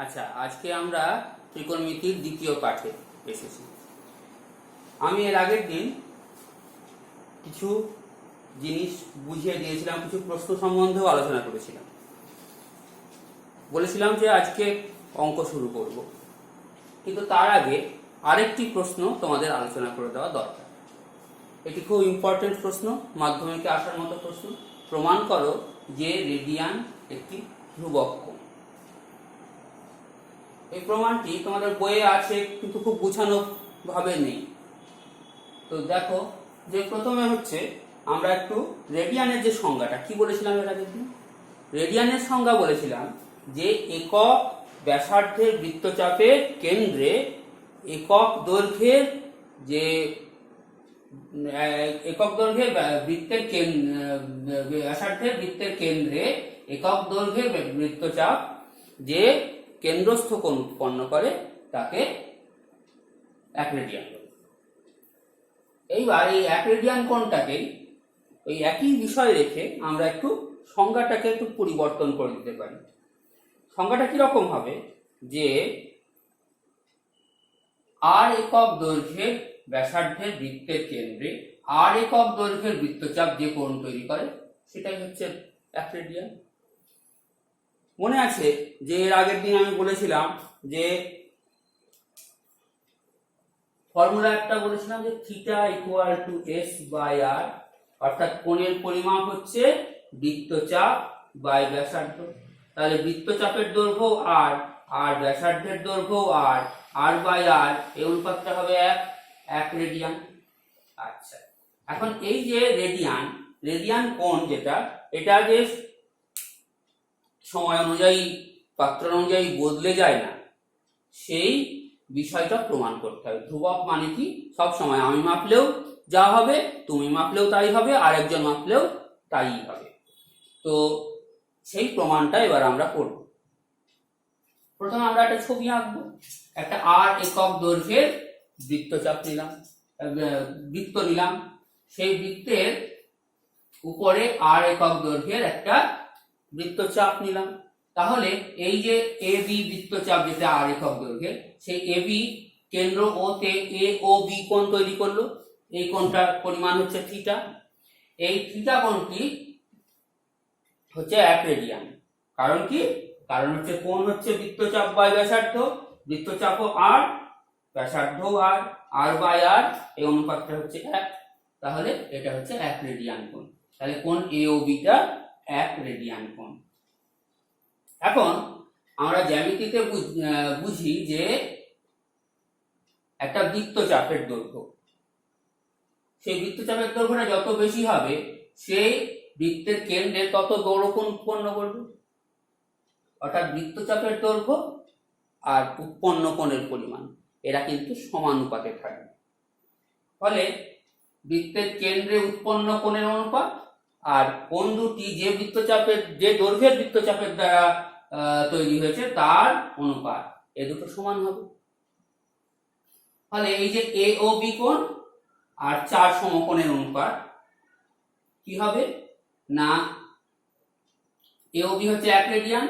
আচ্ছা, আজকে আমরা ত্রিকোণমিতির দ্বিতীয় পাঠে এসেছি। আমি এর আগের দিন কিছু জিনিস বুঝিয়ে দিয়েছিলাম, কিছু প্রশ্ন সম্বন্ধেও আলোচনা করেছিলাম। বলেছিলাম যে আজকে অঙ্ক শুরু করব, কিন্তু তার আগে আরেকটি প্রশ্ন তোমাদের আলোচনা করে দেওয়া দরকার। এটি খুব ইম্পর্টেন্ট প্রশ্ন, মাধ্যমিকে আসার মতো প্রশ্ন। প্রমাণ করো যে রেডিয়ান একটি ধ্রুবক কোণ। এই প্রমাণটি তোমাদের বইয়ে আছে, কিন্তু খুব গুছানো ভাবে নেই। তো দেখো, যে প্রথমে হচ্ছে আমরা একটু রেডিয়ানের যে সংজ্ঞাটা কি বলেছিলাম এর আগের দিন। রেডিয়ানের সংজ্ঞা বলেছিলাম যে একক ব্যাসার্ধের বৃত্তচাপের কেন্দ্রে একক দৈর্ঘ্যের যে একক দৈর্ঘ্যের বৃত্তের ব্যাসার্ধের বৃত্তের কেন্দ্রে একক দৈর্ঘ্যের বৃত্তচাপ যে কেন্দ্রস্থ কোণ উৎপন্ন করে তাকে এক রেডিয়ান বলে। এইবার এই এক রেডিয়ান কোণটাকেই ওই একই বিষয় রেখে আমরা একটু সংজ্ঞাটাকে একটু পরিবর্তন করে দিতে পারি। সংজ্ঞাটা কিরকম হবে যে আর একক দৈর্ঘ্যের ব্যাসার্ধের বৃত্তের কেন্দ্রে আর একক দৈর্ঘ্যের বৃত্তচাপ যে কোণ তৈরি করে সেটাই হচ্ছে এক রেডিয়ান। মনে আছে যে এর আগের দিন আমি বলেছিলাম যে ফর্মুলা একটা বলেছিলাম যে theta equal to S by R, অর্থাৎ কোণের পরিমাপ হচ্ছে বৃত্তচাপ বাই ব্যাসার্ধ। তাহলে বৃত্তচাপের দৈর্ঘ্য আর আর ব্যাসার্ধের দৈর্ঘ্য আর আর বাই আর, এই অনুপাতটা হবে এক রেডিয়ান। আচ্ছা, এখন এই যে রেডিয়ান কোণ যেটা, এটা যে সময় অনুযায়ী পাত্র অনুযায়ী বদলে যায় না, সেই বিষয়টা প্রমাণ করতে হবে। ধ্রুবক মানে কি, সব সময় আমি মাপলেও যা হবে, তুমি মাপলেও তাই হবে, আরেকজন মাপলেও তাই হবে। তো সেই প্রমাণটা এবার আমরা করব। প্রথমে আমরা একটা ছবি আঁকবো। একটা আর একক দৈর্ঘ্যের বৃত্তচাপ নিলাম, বৃত্ত নিলাম। সেই বৃত্তের উপরে আর একক দৈর্ঘ্যের একটা বৃত্তচাপ নিলাম। তাহলে এই যে এ বি বৃত্তচাপ যেটা আর একক দৈর্ঘ্যের, সেই এ বি কেন্দ্র ও তে এ ও বি কোণ তৈরি করলো। এই কোণটার পরিমাণ হচ্ছে থিটা। এই থিটা কোণটি হচ্ছে এক রেডিয়ান। কারণ কি? কারণ হচ্ছে কোণ হচ্ছে বৃত্তচাপ বাই ব্যাসার্ধ, বৃত্তচাপও আর, ব্যাসার্ধও আর, আর বাই আর, এই অনুপাতটা হচ্ছে এক। তাহলে এটা হচ্ছে এক রেডিয়ান কোণ। তাহলে কোণ এ ও বিটা এক রেডিয়ান কোণ। এখন আমরা জ্যামিতিতে বুঝি যে একটা বৃত্তচাপের দৈর্ঘ্য, সেই বৃত্তচাপের দৈর্ঘ্যটা যত বেশি হবে, সেই বৃত্তের কেন্দ্রে তত বড় কোণ উৎপন্ন করবে। অর্থাৎ বৃত্তচাপের দৈর্ঘ্য আর উৎপন্ন কোণের পরিমাণ এরা কিন্তু সমানুপাতে থাকবে। ফলে বৃত্তের কেন্দ্রে উৎপন্ন কোণের অনুপাত আর কোণ দুটি যে বৃত্তচাপের, যে দৈর্ঘ্যের বৃত্তচাপের দ্বারা তৈরি হয়েছে তার অনুপাত, এ দুটো সমান হবে। ফলে এই যে এ ও বি কোণ আর চার সমকোণের অনুপাত কি হবে না, এ ও বি হচ্ছে এক রেডিয়ান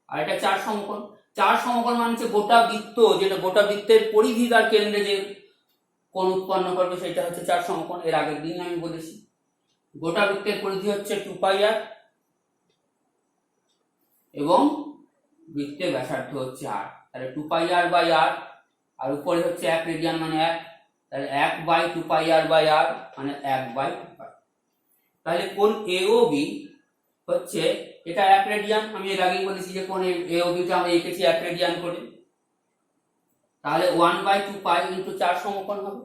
আর এটা চার সমকোণ। চার সমকোণ মানে হচ্ছে গোটা বৃত্ত, যেটা গোটা বৃত্তের পরিধি তার কেন্দ্রে যে কোণ উৎপন্ন করবে সেটা হচ্ছে চার সমকোণ। এর আগের দিন আমি বলেছি গোটা বৃত্তের পরিধি হচ্ছে 2πr এবং বৃত্তের ব্যাসার্ধ হচ্ছে আর। তাহলে 2πr বাই আর, আর উপরে হচ্ছে এক রেডিয়ান মানে এক, তাহলে 1/2πr বাই আর মানে 1/2π। তাহলে কোণ এ ও বি হচ্ছে এটা এক রেডিয়ান। আমি এর আগেই বলেছি যে কোণ এ ও বিটা আমরা এঁকেছি এক রেডিয়ান করে। তাহলে 1/2π ইন্টু চার সমকোণ হবে,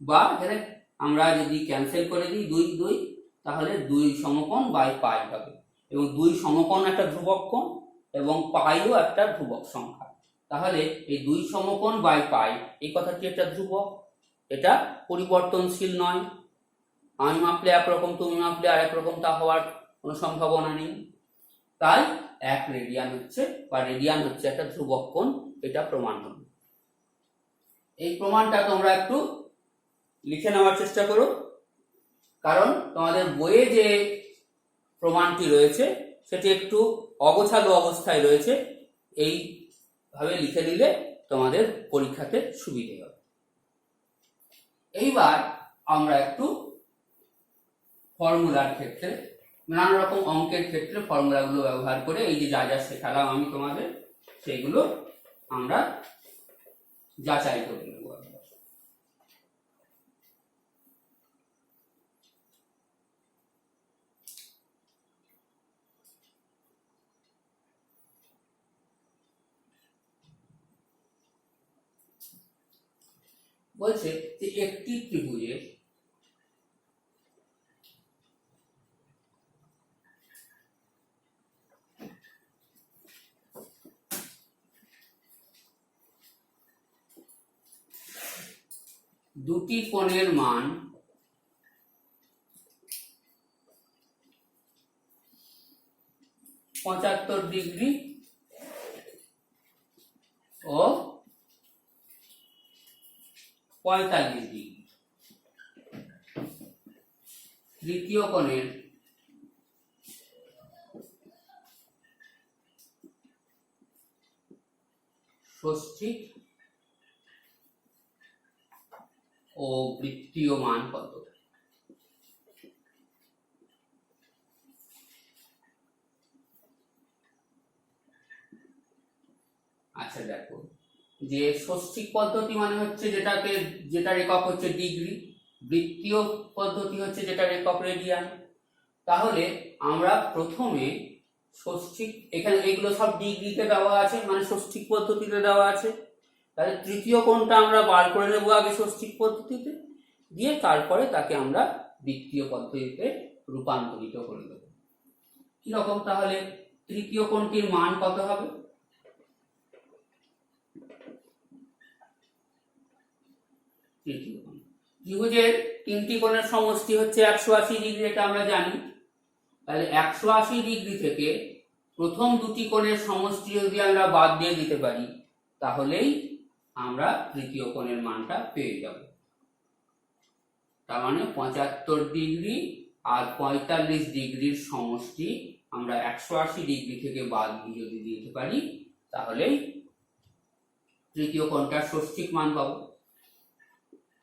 বা এখানে আমরা যদি ক্যান্সেল করে দিই 2 2, তাহলে 2 সমকোণ বাই পাই হবে। এবং 2 সমকোণ একটা ধ্রুবক কোণ এবং পাইও একটা ধ্রুবক সংখ্যা। তাহলে এই 2 সমকোণ বাই পাই এই কথাটি একটা ধ্রুবক, এটা পরিবর্তনশীল নয়। আমি মাপলে একরকম, তুমি মাপলে আরেক রকম, তা হওয়ার কোনো সম্ভাবনা নেই। তাই এক রেডিয়ান হচ্ছে, বা রেডিয়ান হচ্ছে একটা ধ্রুবক কোণ, এটা প্রমাণ হবে। এই প্রমাণটা তোমরা একটু লিখে নেওয়ার চেষ্টা করো, কারণ তোমাদের বইয়ে যে প্রমাণটি রয়েছে সেটি একটু অগোছালো অবস্থায় রয়েছে। এইভাবে লিখে নিলে তোমাদের পরীক্ষাতে সুবিধে হবে। এইবার আমরা একটু ফর্মুলার ক্ষেত্রে, নানা রকম অঙ্কের ক্ষেত্রে ফর্মুলাগুলো ব্যবহার করে এই যে যা যা শেখালাম আমি তোমাদের, সেইগুলো আমরা যাচাই করে নেব। বলছে যে একটি ত্রিভুজের দুটি কোণের মান 75 ডিগ্রি ও 45 ডিগ্রি। তৃতীয় কোণের ষষ্ঠিক ও বৃত্তীয় মান কত? আচ্ছা দেখো, যে ষষ্ঠিক পদ্ধতি মানে হচ্ছে যেটার একক হচ্ছে ডিগ্রি, বৃত্তীয় পদ্ধতি হচ্ছে যেটার একক রেডিয়ান। তাহলে আমরা প্রথমে ষষ্ঠিক, এখানে এগুলো সব ডিগ্রিতে দেওয়া আছে, মানে ষষ্ঠিক পদ্ধতিতে দেওয়া আছে। তাহলে তৃতীয় কোণটা আমরা বার করে নেব আগে ষষ্ঠিক পদ্ধতিতে, দিয়ে তারপরে তাকে আমরা বৃত্তীয় পদ্ধতিতে রূপান্তরিত করে দেব। কিরকম? তাহলে তৃতীয় কোণটির মান কত হবে? ত্রিভুজের তিনটি কোণের সমষ্টি হচ্ছে 180 ডিগ্রি, এটা আমরা জানি। তাহলে 180 ডিগ্রি থেকে প্রথম দুটি কোণের সমষ্টি যদি আমরা বাদ দিয়ে দিতে পারি, তাহলেই আমরা তৃতীয় কোণের মানটা পেয়ে যাব। তার মানে 75 ডিগ্রি আর 45 ডিগ্রির সমষ্টি আমরা 180 ডিগ্রি থেকে বাদ দিয়ে যদি দিতে পারি, তাহলেই তৃতীয় কোণটার ষষ্ঠিক মান পাবো।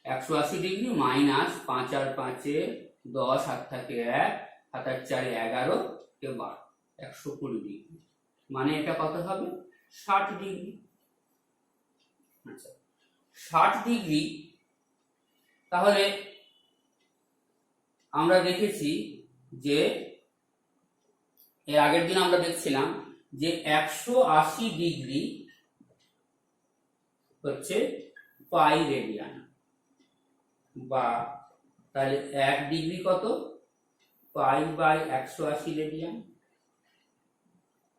180 ডিগ্রি মাইনাস 5 আর 5 10, 7 থাকে 1, 7 আর 4 11 কে 12, 120 ডিগ্রি। মানে এটা কত হবে? 60 ডিগ্রি। আচ্ছা, 60 ডিগ্রি। তাহলে আমরা দেখেছি যে এর আগের দিন আমরা দেখছিলাম যে 180 ডিগ্রি হচ্ছে পাই রেডিয়ান, বা তাহলে 1 ডিগ্রি কত? Pi by 180 radian.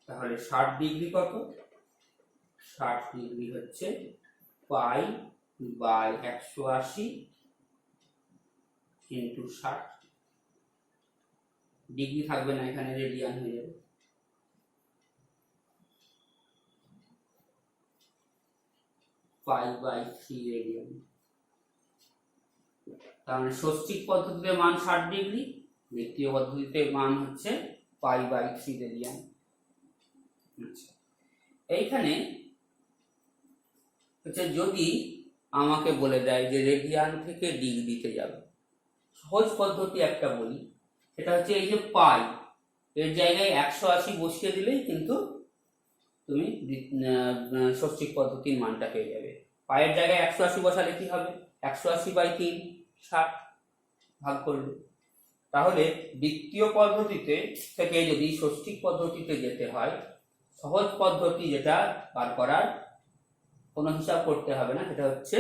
তাহলে 60 ডিগ্রি কত? 60 ডিগ্রি হচ্ছে পাই বাই 180 ইন্টু 60। ডিগ্রি থাকবে না, এখানে রেডিয়ান হয়ে যাবে। Pi by 3 radian. তার মানে ষষ্ঠিক পদ্ধতিতে মান 60 ডিগ্রি, বৃত্তীয় পদ্ধতিতে মান হচ্ছে পাই বাই 3 রেডিয়ান। আচ্ছা, এইখানে হচ্ছে যদি আমাকে বলে দেয় যে রেডিয়ান থেকে ডিগ্রিতে যাবে, সহজ পদ্ধতি একটা বলি, সেটা হচ্ছে এই যে পাই, এর জায়গায় 180 বসিয়ে দিলেই কিন্তু তুমি ষষ্ঠিক পদ্ধতির মানটা পেয়ে যাবে। পায়ের জায়গায় 180 বসালে কি হবে? 180 বাই 3, 60 ভাগ করলে। তাহলে বৃত্তীয় পদ্ধতিতে থেকে যদি ষষ্ঠিক পদ্ধতিতে যেতে হয়, সহজ পদ্ধতি যেটা বার করার কোনো হিসাব করতে হবে না, সেটা হচ্ছে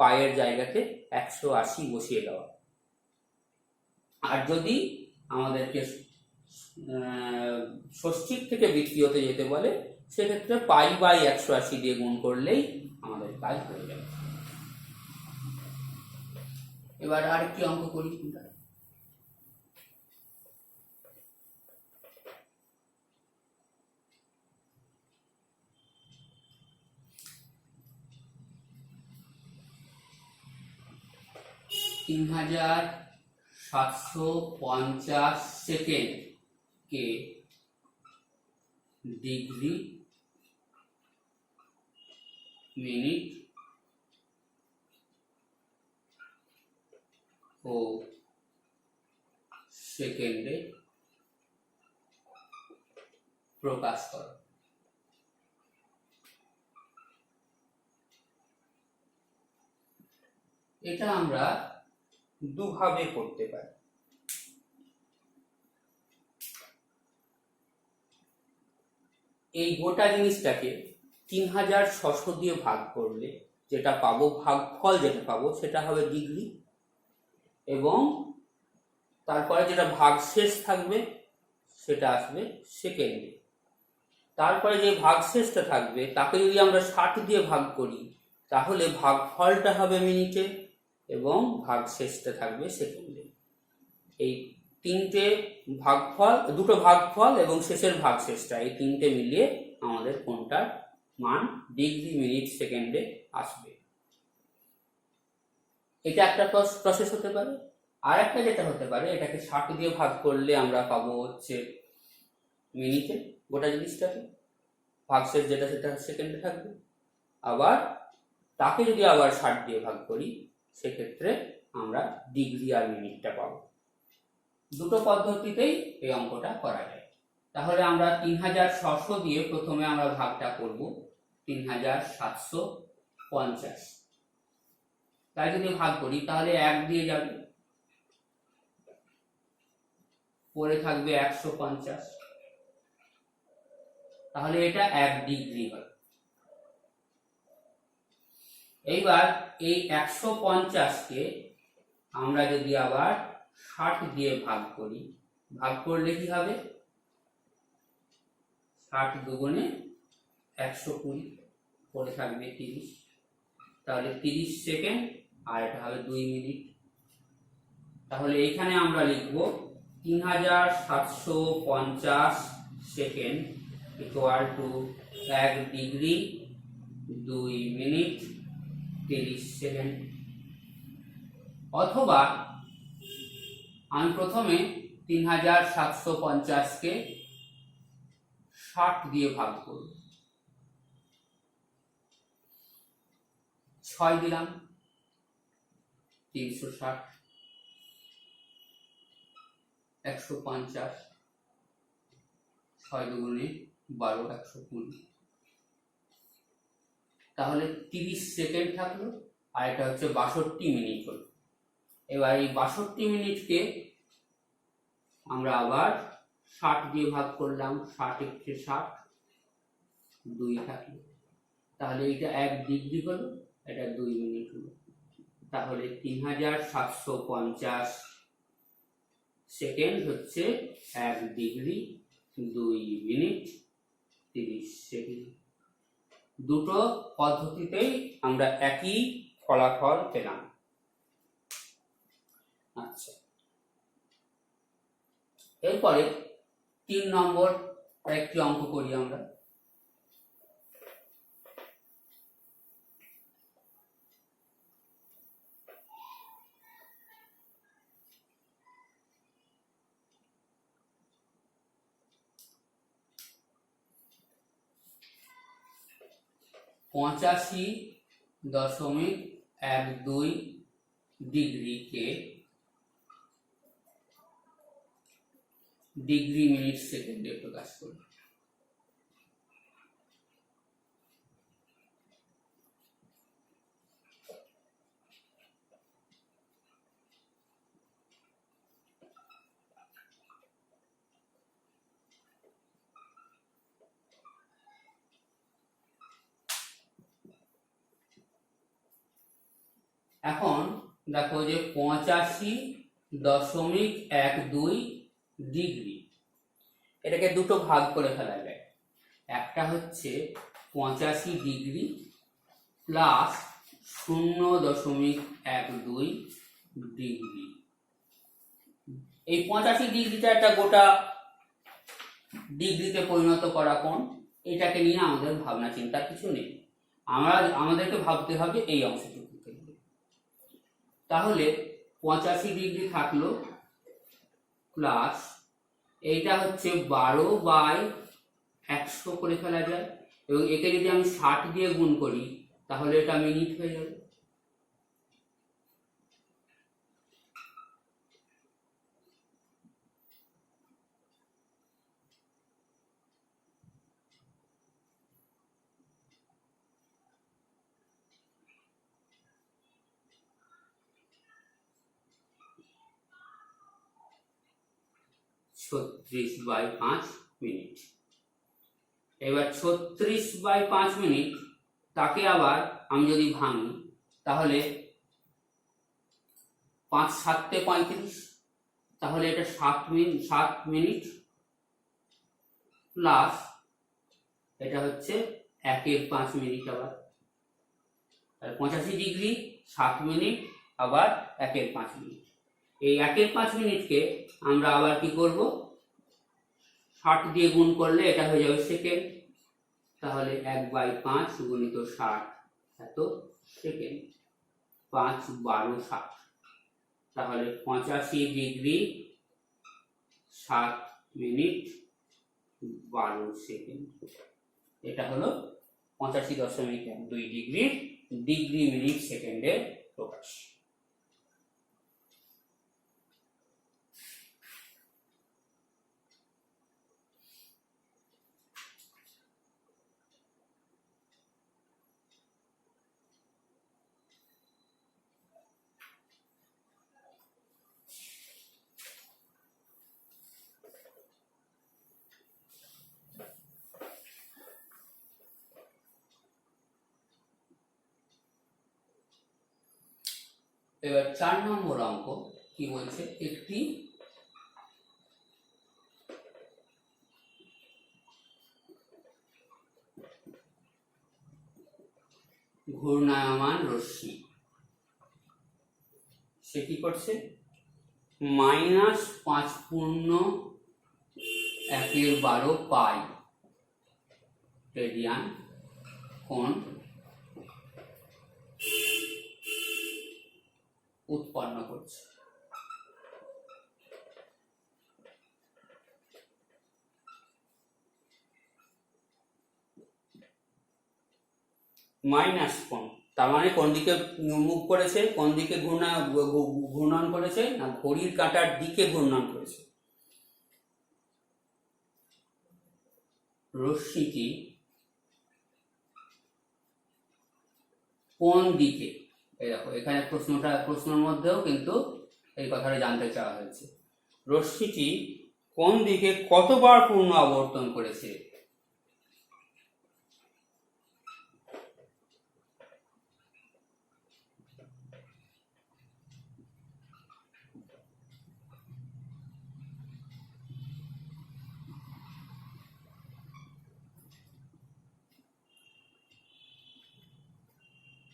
পায়ের জায়গাতে 180 বসিয়ে দেওয়া। আর যদি আমাদেরকে ষষ্ঠিক থেকে বৃত্তীয়তে যেতে বলে, সেক্ষেত্রে পাই বাই 180 দিয়ে গুণ করলেই আমাদের কাজ হয়ে যাবে। এবার আরেকটি অঙ্ক করি। 3750 সেকেন্ড কে ডিগ্রি মিনিট ও সেকেন্ডে প্রকাশ করো। এটা আমরা দুভাবে করতে পারি। এই গোটা জিনিসটাকে 3600 দিয়ে ভাগ করলে যেটা পাবো, ভাগফল যেটা পাবো সেটা হবে ডিগ্রি, এবং তারপরে যেটা ভাগশেষ থাকবে সেটা আসবে সেকেন্ডে। তারপরে যে ভাগশেষটা থাকবে তাকে যদি আমরা 60 দিয়ে ভাগ করি তাহলে ভাগফলটা হবে মিনিটে এবং ভাগশেষটা থাকবে সেকেন্ডে। এই তিনটে ভাগফল, দুটো ভাগফল এবং শেষের ভাগশেষটা, এই তিনটে মিলিয়ে আমাদের কোনটার মান ডিগ্রি, মিনিট, সেকেন্ডে আসবে। এটা একটা প্রসেস হতে পারে। আর একটা যেটা হতে পারে, এটাকে 60 দিয়ে ভাগ করলে আমরা পাবো হচ্ছে মিনিটে গোটা জিনিসটাকে, ভাগশেষ যেটা সেটা সেকেন্ডে থাকবে। আবার তাকে যদি আবার 60 দিয়ে ভাগ করি সেক্ষেত্রে আমরা ডিগ্রি আর মিনিটটা পাবো। দুটো পদ্ধতিতেই এই অঙ্কটা করা যায়। তাহলে আমরা 3600 দিয়ে প্রথমে আমরা ভাগটা করব 3750। তাই যদি ভাগ করি তাহলে 1 দিয়ে যাবে, পরে থাকবে 150, তাহলে এটা 1 ডিগ্রি হবে। এইবার এই 150কে আমরা যদি আবার 60 দিয়ে ভাগ করি, ভাগ করলে কি হবে, 60 দুগুণে 120, পরে থাকবে 30, তাহলে 30 সেকেন্ড আর এটা হবে 2 মিনিট। তাহলে এইখানে আমরা লিখব 3750 second equal to 1 degree 2 minute 30 second. অথবা আমি প্রথমে 3750কে 60 দিয়ে ভাগ করব, 6 দিলাম 360, 150, 6 দুগুণে 12, 120, তাহলে 30 সেকেন্ড থাকলো, আর এটা হচ্ছে 62 মিনিট হলো। এবার এই 62 মিনিটকে আমরা আবার 60 দিয়ে ভাগ করলাম, 60 × 60 2 থাকলো, তাহলে এটা 1 ডিগ্রি হলো, এটা 2 মিনিট হলো। তাহলে 3750 সেকেন্ড হচ্ছে 1 ডিগ্রি 2 মিনিট 30 সেকেন্ড। দুটো পদ্ধতিতেই আমরা একই ফলাফল পেলাম। আচ্ছা, এরপরে 3 নম্বর একটি অঙ্ক করি আমরা। (85.12 ডিগ্রিকে ডিগ্রি, মিনিট, সেকেন্ডে প্রকাশ করবে। এখন দেখো যে 85.12 ডিগ্রি, এটাকে দুটো ভাগ করে ফেলা যায়। একটা হচ্ছে 85 ডিগ্রি প্লাস 0.12 ডিগ্রি। এই 85 ডিগ্রিটা একটা গোটা ডিগ্রিতে পরিণত করা কোণ, এটাকে নিয়ে আমাদের ভাবনা চিন্তার কিছু নেই। আমাদেরকে ভাবতে হবে এই অংশটুকু। তাহলে 85 ডিগ্রি থাকলো প্লাস এইটা হচ্ছে 12/100 করে ফেলা যায়, এবং একে যদি আমি 60 দিয়ে গুণ করি তাহলে এটা মিনিট হয়ে যাবে। ছত্রিশ বাই 5 মিনিট। এবার 36 বাই 5 মিনিট তাকে আবার আমি যদি ভাঙি তাহলে 5 7 35, তাহলে এটা 7 মিনিট প্লাস এটা হচ্ছে 1 5 মিনিট, আবার 85 ডিগ্রি 7 মিনিট আবার 1 5 মিনিট। এই 1 5 মিনিটকে আমরা আবার কি করব, 60 দিয়ে গুণ করলে এটা হয়ে যাবে সেকেন্ড, তাহলে 1/5 গুণিত 60 এত সেকেন্ড, 5 12 60, তাহলে 85 ডিগ্রি 7 মিনিট 12 সেকেন্ড। এটা হলো 85.2 ডিগ্রির ডিগ্রি মিনিট সেকেন্ডে প্রকাশ। এবার 4 নম্বর অঙ্ক কি বলছে, একটি ঘূর্ণায়মান রশ্মি সে কি করছে, -5.1/12 পাই রেডিয়ান কোণ উৎপন্ন করছে। মাইনাস কোণ, তার মানে কোন দিকে মুভ করেছে, কোন দিকে ঘূর্ণন করেছে না ঘড়ির কাঁটার দিকে ঘূর্ণন করেছে। রশ্মিটি কোন দিকে, এই দেখো এখানে প্রশ্নের মধ্যেও কিন্তু এই কথাটা জানতে চাওয়া হয়েছে, রশ্মিটি কোন দিকে কতবার পূর্ণ আবর্তন করেছে।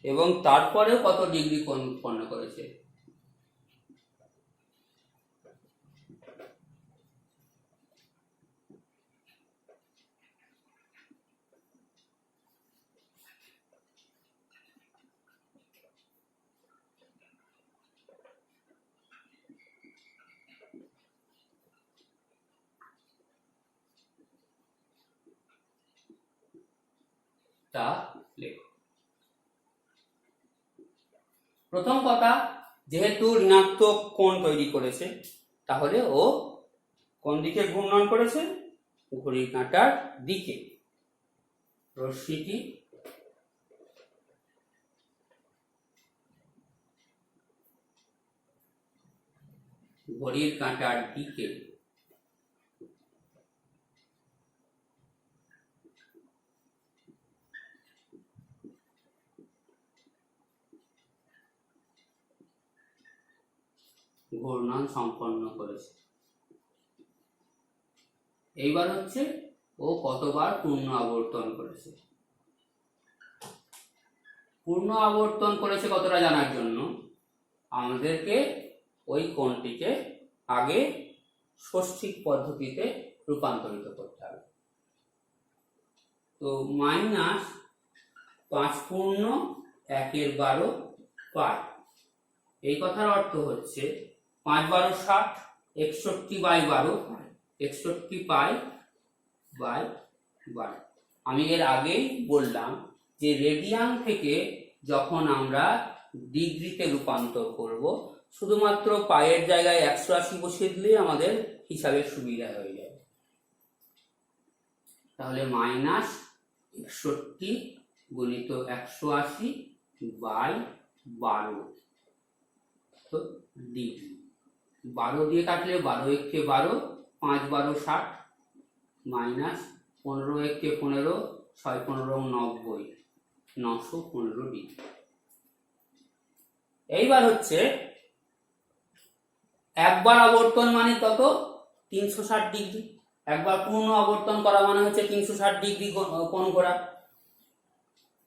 এবং তারপরেও কত ডিগ্রি কোণ উৎপন্ন করেছে। তা লেখো। প্রথম কথা, যেহেতু ঋণাত্মক কোণ তৈরি করেছে তাহলে ও কোন দিকে ঘূর্ণন করেছে, ঘড়ির কাঁটার দিকে। রশ্মিটি ঘড়ির কাঁটার দিকে ঘূর্ণন সম্পন্ন করেছে। এইবার হচ্ছে ও কতবার পূর্ণ আবর্তন করেছে। পূর্ণ আবর্তন করেছে কতটা জানার জন্য আমাদেরকে ওই কোণটিকে আগে ষষ্ঠিক পদ্ধতিতে রূপান্তরিত করতে হবে। তো -5.1/12 পাই, এই কথার অর্থ হচ্ছে 5 12 60, 61/12 পাই, 61 পাই বাই 12। আমি এর আগেই বললাম যে রেডিয়ান থেকে যখন আমরা ডিগ্রিতে রূপান্তর করব, শুধুমাত্র পায়ের জায়গায় 180 বসিয়ে দিলেই আমাদের হিসাবের সুবিধা হয়ে যাবে। তাহলে -61 গুণিত 180 বাই 12 তো ডিগ্রি। 12 দিয়ে কাটলে 12 একে 12, 5 12 60, মাইনাস 15 একে 15, 6 15 90, 915 ডিগ্রি। এইবার হচ্ছে একবার আবর্তন মানে কত? 360 ডিগ্রি। একবার পূর্ণ আবর্তন করা মানে হচ্ছে 360 ডিগ্রি কোণ ঘোরা।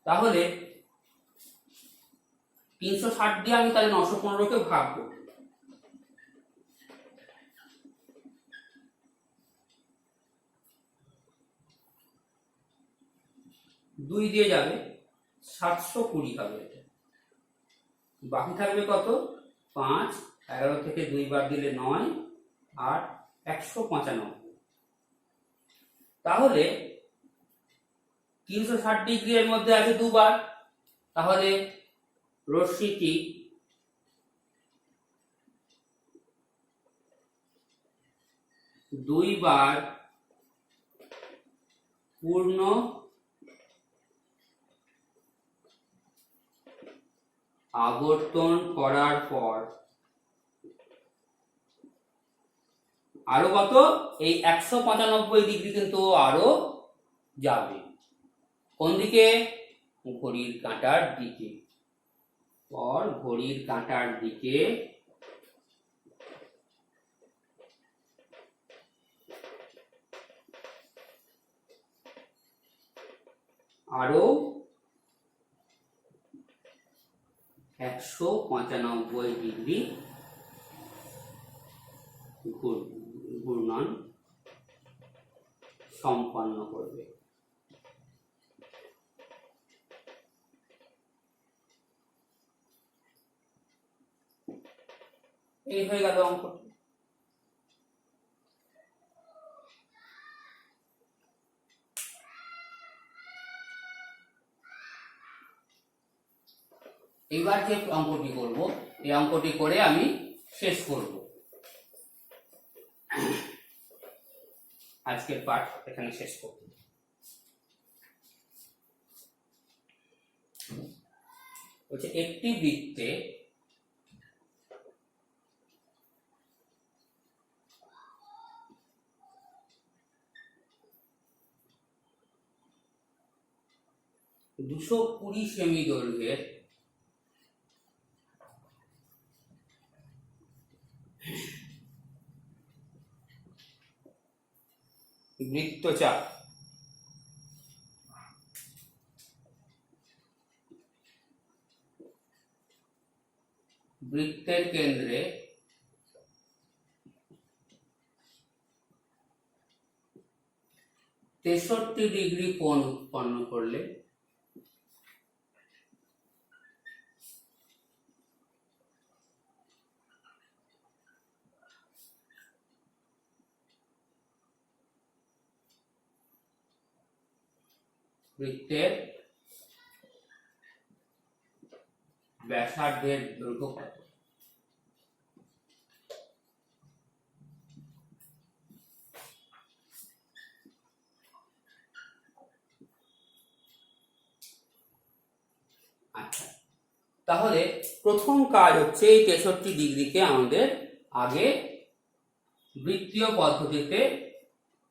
তাহলে 360 দিয়ে আমি তাহলে 915কে ভাগ করব। 2 দিয়ে যাবে, 720 হবে। বাকি থাকবে কত? 5, 11 থেকে 2 বার দিলে 9, 8, 195। তাহলে 360 ডিগ্রি এর মধ্যে আছে 2 বার, তাহলে রশ্মিটি দুইবার পূর্ণ আবর্তন করার পর আরো কত? এই 195 ডিগ্রি কিন্তু আরো যাবে। কোন দিকে? ঘড়ির কাঁটার দিকে। পর ঘড়ির কাঁটার দিকে আরো 195 ডিগ্রি ঘূর্ণন সম্পন্ন করবে। এই হয়ে গেল অঙ্কটি। এবার যে অঙ্কটি করব, এই অঙ্কটি করে আমি শেষ করব। আজকের পাঠ এখানে শেষ করব। বলছে একটি বৃত্তে দুশো 20 সেমি দৈর্ঘ্যের বৃত্তচাপ বৃত্তের কেন্দ্রে 63 ডিগ্রি কোণ উৎপন্ন করলে বৃত্তের ব্যাসার্ধের দৈর্ঘ্য কত? আচ্ছা, তাহলে প্রথম কাজ হচ্ছে এই 63 ডিগ্রিকে আমাদের আগে বৃত্তীয় পদ্ধতিতে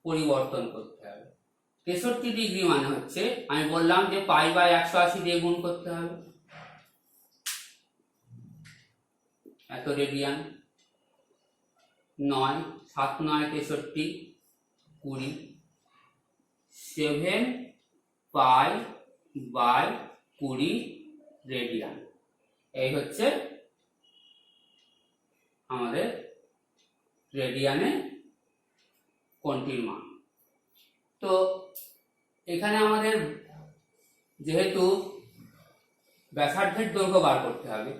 পরিবর্তন করতে হবে। 63 ডিগ্রি মানে হচ্ছে, আমি বললাম যে পাই বাই 180 দিয়ে গুণ করতে হবে, এত রেডিয়ান। 9 7 9 63 20, 7 pi by 20 radian. এই হচ্ছে আমাদের রেডিয়ানে কোণটির মান। তো এখানে আমাদের যেহেতু ব্যাসার্ধের দৈর্ঘ্য বার করতে হবে,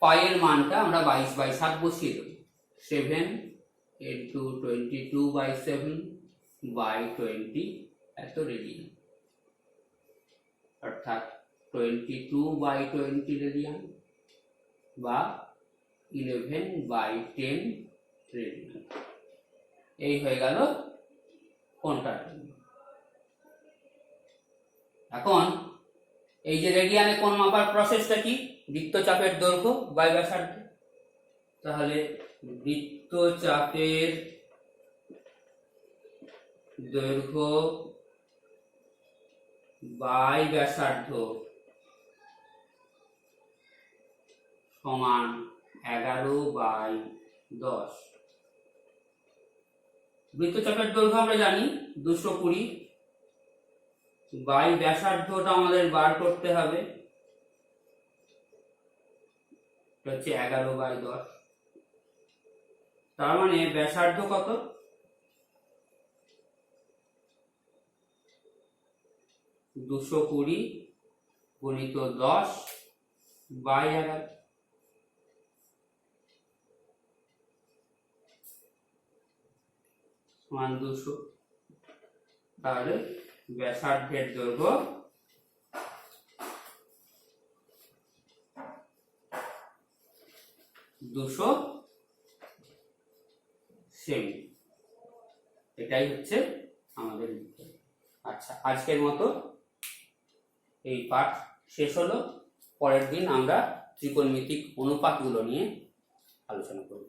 পাইয়ের মানটা আমরা 22/7 বসিয়ে দেব। 7 × 22/7 / 20 এত রেডিয়ান, অর্থাৎ 22/20 রেডিয়ান বা 11/10 রেডিয়ান। এই হয়ে গেল কোণটার জন্য। এখন এই যে রেডিয়ানে কোণ মাপার প্রসেসটা কি? বৃত্তচাপের দৈর্ঘ্য বাই ব্যাসার্ধ। তাহলে বৃত্তচাপের দৈর্ঘ্য বাই ব্যাসার্ধ সমান 11/10। বৃত্তচাপের দৈর্ঘ্য আমরা জানি 220, বাই ব্যাসার্ধটা আমাদের বার করতে হবে, হচ্ছে 11/10। তার মানে ব্যাসার্ধ কত? 220 গুণিত 10/11 সমান 200। তাহলে ব্যাসার্ধের দৈর্ঘ্য 200 সেমি। এটাই হচ্ছে আমাদের উত্তর। আচ্ছা, আজকের মতো এই পাঠ শেষ হলো। পরের দিন আমরা ত্রিকোণমিতিক অনুপাতগুলো নিয়ে আলোচনা করব।